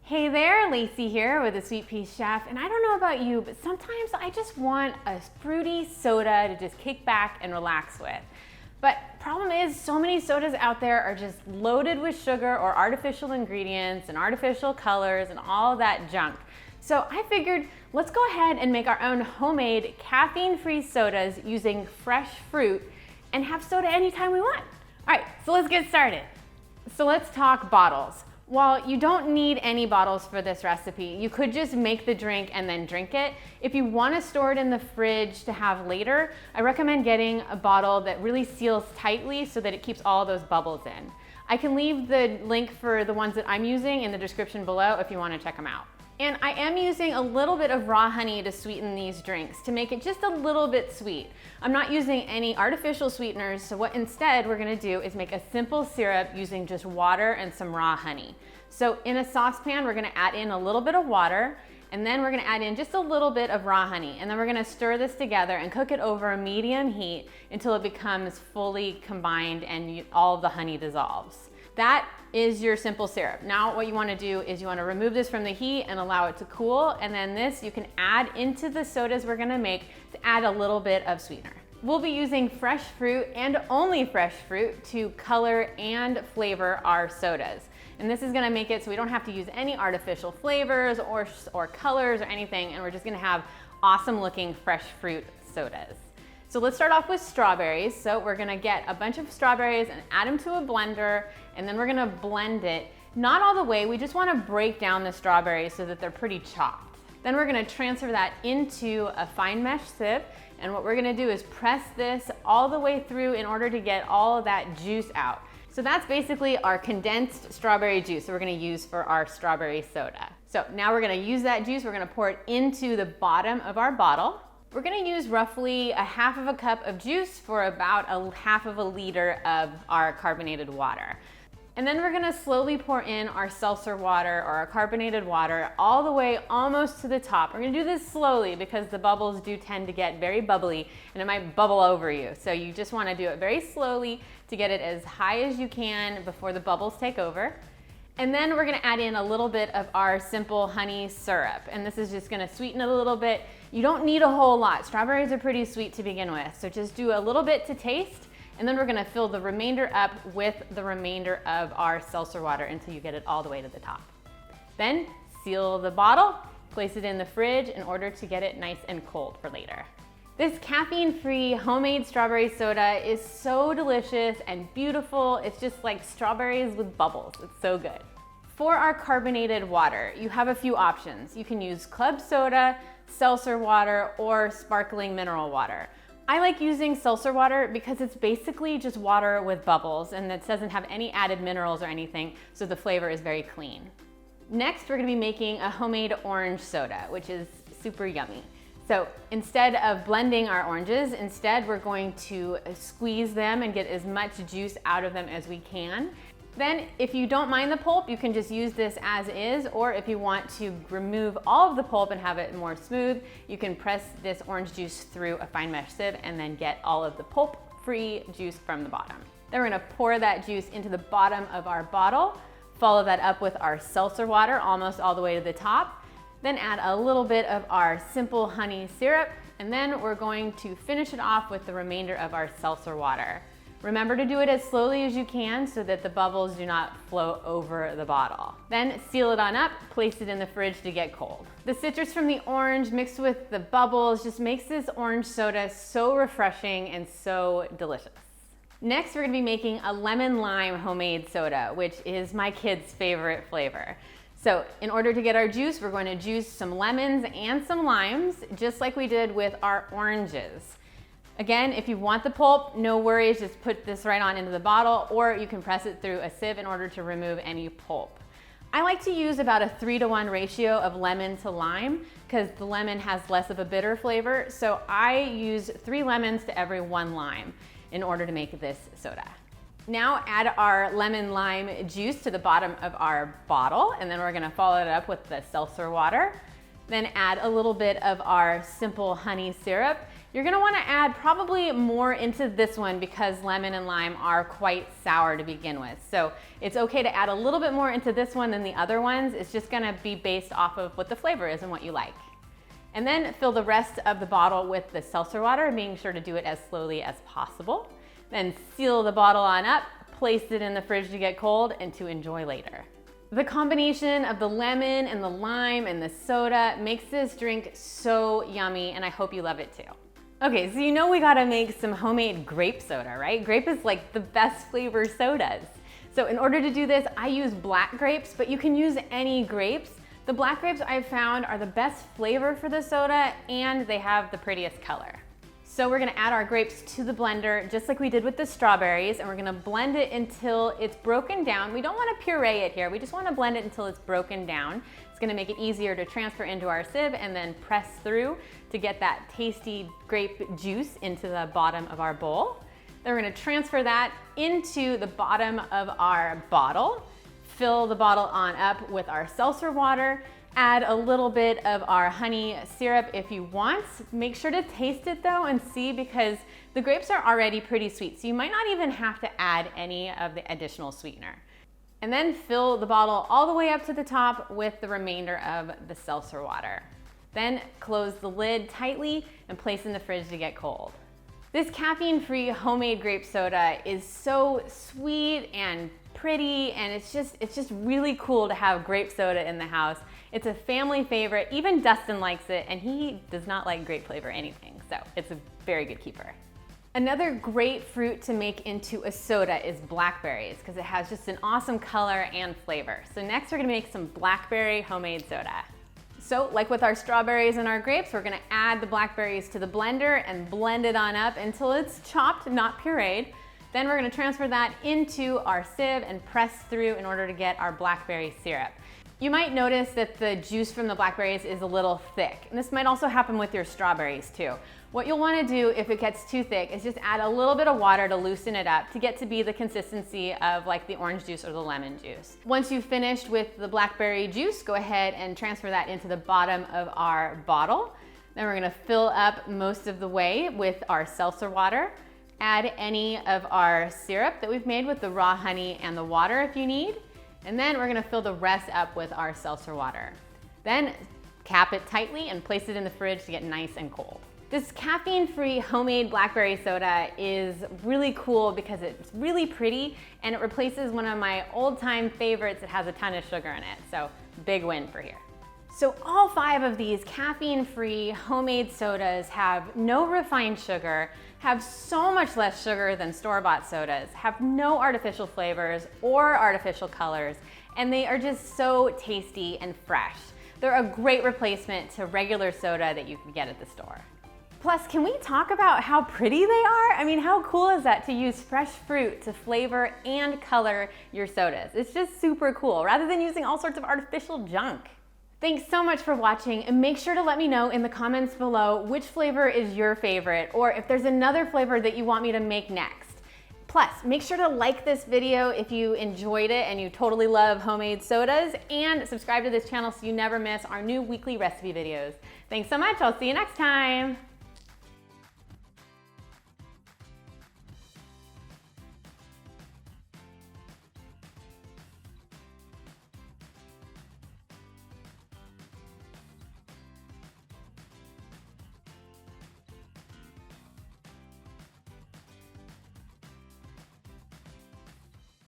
Hey there, Lacey here with the Sweet Pea Chef, and I don't know about you, but sometimes I just want a fruity soda to just kick back and relax with. But problem is, so many sodas out there are just loaded with sugar or artificial ingredients and artificial colors and all that junk. So I figured, let's go ahead and make our own homemade caffeine-free sodas using fresh fruit and have soda anytime we want. All right, so let's get started. So let's talk bottles. While you don't need any bottles for this recipe, you could just make the drink and then drink it. If you want to store it in the fridge to have later, I recommend getting a bottle that really seals tightly so that it keeps all those bubbles in. I can leave the link for the ones that I'm using in the description below if you want to check them out. And I am using a little bit of raw honey to sweeten these drinks to make it just a little bit sweet. I'm not using any artificial sweeteners, so what instead we're gonna do is make a simple syrup using just water and some raw honey. So in a saucepan, we're gonna add in a little bit of water, and then we're gonna add in just a little bit of raw honey, and then we're gonna stir this together and cook it over a medium heat until it becomes fully combined and all of the honey dissolves. That is your simple syrup. Now what you want to do is you want to remove this from the heat and allow it to cool, and then this you can add into the sodas we're going to make to add a little bit of sweetener. We'll be using fresh fruit and only fresh fruit to color and flavor our sodas. And this is going to make it so we don't have to use any artificial flavors or colors or anything, and we're just going to have awesome looking fresh fruit sodas. So let's start off with strawberries. So we're gonna get a bunch of strawberries and add them to a blender, and then we're gonna blend it, not all the way, we just wanna break down the strawberries so that they're pretty chopped. Then we're gonna transfer that into a fine mesh sieve, and what we're gonna do is press this all the way through in order to get all of that juice out. So that's basically our condensed strawberry juice that we're gonna use for our strawberry soda. So now we're gonna use that juice, we're gonna pour it into the bottom of our bottle. We're gonna use roughly a half of a cup of juice for about a half of a liter of our carbonated water. And then we're gonna slowly pour in our seltzer water or our carbonated water all the way almost to the top. We're gonna do this slowly because the bubbles do tend to get very bubbly and it might bubble over you. So you just wanna do it very slowly to get it as high as you can before the bubbles take over. And then we're gonna add in a little bit of our simple honey syrup. And this is just gonna sweeten it a little bit. You don't need a whole lot. Strawberries are pretty sweet to begin with. So just do a little bit to taste. And then we're gonna fill the remainder up with the remainder of our seltzer water until you get it all the way to the top. Then seal the bottle, place it in the fridge in order to get it nice and cold for later. This caffeine-free homemade strawberry soda is so delicious and beautiful. It's just like strawberries with bubbles. It's so good. For our carbonated water, you have a few options. You can use club soda, seltzer water, or sparkling mineral water. I like using seltzer water because it's basically just water with bubbles and it doesn't have any added minerals or anything, so the flavor is very clean. Next, we're gonna be making a homemade orange soda, which is super yummy. So instead of blending our oranges, instead we're going to squeeze them and get as much juice out of them as we can. Then if you don't mind the pulp, you can just use this as is, or if you want to remove all of the pulp and have it more smooth, you can press this orange juice through a fine mesh sieve and then get all of the pulp-free juice from the bottom. Then we're gonna pour that juice into the bottom of our bottle, follow that up with our seltzer water almost all the way to the top, then add a little bit of our simple honey syrup, and then we're going to finish it off with the remainder of our seltzer water. Remember to do it as slowly as you can so that the bubbles do not flow over the bottle. Then seal it on up, place it in the fridge to get cold. The citrus from the orange mixed with the bubbles just makes this orange soda so refreshing and so delicious. Next, we're gonna be making a lemon lime homemade soda, which is my kids' favorite flavor. So in order to get our juice, we're going to juice some lemons and some limes, just like we did with our oranges. Again, if you want the pulp, no worries, just put this right on into the bottle, or you can press it through a sieve in order to remove any pulp. I like to use about a 3-to-1 ratio of lemon to lime because the lemon has less of a bitter flavor. So I use 3 lemons to every 1 lime in order to make this soda. Now add our lemon lime juice to the bottom of our bottle, and then we're gonna follow it up with the seltzer water. Then add a little bit of our simple honey syrup. You're gonna wanna add probably more into this one because lemon and lime are quite sour to begin with. So it's okay to add a little bit more into this one than the other ones. It's just gonna be based off of what the flavor is and what you like. And then fill the rest of the bottle with the seltzer water, being sure to do it as slowly as possible. Then seal the bottle on up, place it in the fridge to get cold and to enjoy later. The combination of the lemon and the lime and the soda makes this drink so yummy, and I hope you love it too. Okay, so you know we gotta make some homemade grape soda, right? Grape is like the best flavor sodas. So in order to do this, I use black grapes, but you can use any grapes. The black grapes I've found are the best flavor for the soda, and they have the prettiest color. So we're gonna add our grapes to the blender, just like we did with the strawberries, and we're gonna blend it until it's broken down. We don't wanna puree it here, we just wanna blend it until it's broken down. It's gonna make it easier to transfer into our sieve and then press through to get that tasty grape juice into the bottom of our bowl. Then we're gonna transfer that into the bottom of our bottle, fill the bottle on up with our seltzer water, add a little bit of our honey syrup if you want. Make sure to taste it though and see, because the grapes are already pretty sweet, so you might not even have to add any of the additional sweetener. And then fill the bottle all the way up to the top with the remainder of the seltzer water. Then close the lid tightly and place in the fridge to get cold. This caffeine-free homemade grape soda is so sweet and pretty, and it's just really cool to have grape soda in the house. It's a family favorite. Even Dustin likes it, and he does not like grape flavor anything, so it's a very good keeper. Another great fruit to make into a soda is blackberries, because it has just an awesome color and flavor. So next we're gonna make some blackberry homemade soda. So like with our strawberries and our grapes, we're gonna add the blackberries to the blender and blend it on up until it's chopped, not pureed. Then we're gonna transfer that into our sieve and press through in order to get our blackberry syrup. You might notice that the juice from the blackberries is a little thick, and this might also happen with your strawberries too. What you'll wanna do if it gets too thick is just add a little bit of water to loosen it up to get to be the consistency of like the orange juice or the lemon juice. Once you've finished with the blackberry juice, go ahead and transfer that into the bottom of our bottle. Then we're gonna fill up most of the way with our seltzer water. Add any of our syrup that we've made with the raw honey and the water if you need. And then we're gonna fill the rest up with our seltzer water. Then cap it tightly and place it in the fridge to get nice and cold. This caffeine-free homemade blackberry soda is really cool because it's really pretty and it replaces one of my old-time favorites that has a ton of sugar in it. So big win for here. So all 5 of these caffeine-free homemade sodas have no refined sugar, have so much less sugar than store-bought sodas, have no artificial flavors or artificial colors, and they are just so tasty and fresh. They're a great replacement to regular soda that you can get at the store. Plus, can we talk about how pretty they are? I mean, how cool is that to use fresh fruit to flavor and color your sodas? It's just super cool, rather than using all sorts of artificial junk. Thanks so much for watching, and make sure to let me know in the comments below which flavor is your favorite, or if there's another flavor that you want me to make next. Plus, make sure to like this video if you enjoyed it and you totally love homemade sodas, and subscribe to this channel so you never miss our new weekly recipe videos. Thanks so much, I'll see you next time.